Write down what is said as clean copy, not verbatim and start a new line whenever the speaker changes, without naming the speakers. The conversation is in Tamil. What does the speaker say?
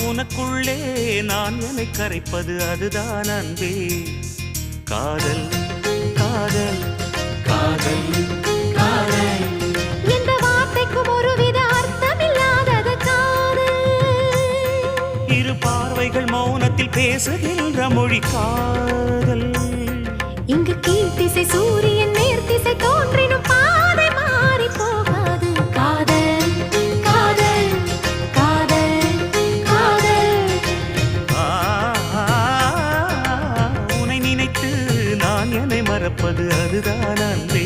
உனக்குள்ளே நான் என்னை கரைப்பது அதுதான் அன்பே. காதல் காதல் காதல் காதல்.
இந்த வார்த்தைக்கும் ஒருவித அர்த்தமில்லாதது காதல்.
இரு பார்வைகள் மௌனத்தில் பேசுகின்ற மொழி காதல்.
இங்கு கீழ்த்திசை சூரியன் நேர்த்திசை தோன்றினும் பாதை மாறி போகாது. காதல் காதல் காதல் காதல்.
உன்னை நினைத்து நான் என்னை மறப்பது அதுதான் அன்பே.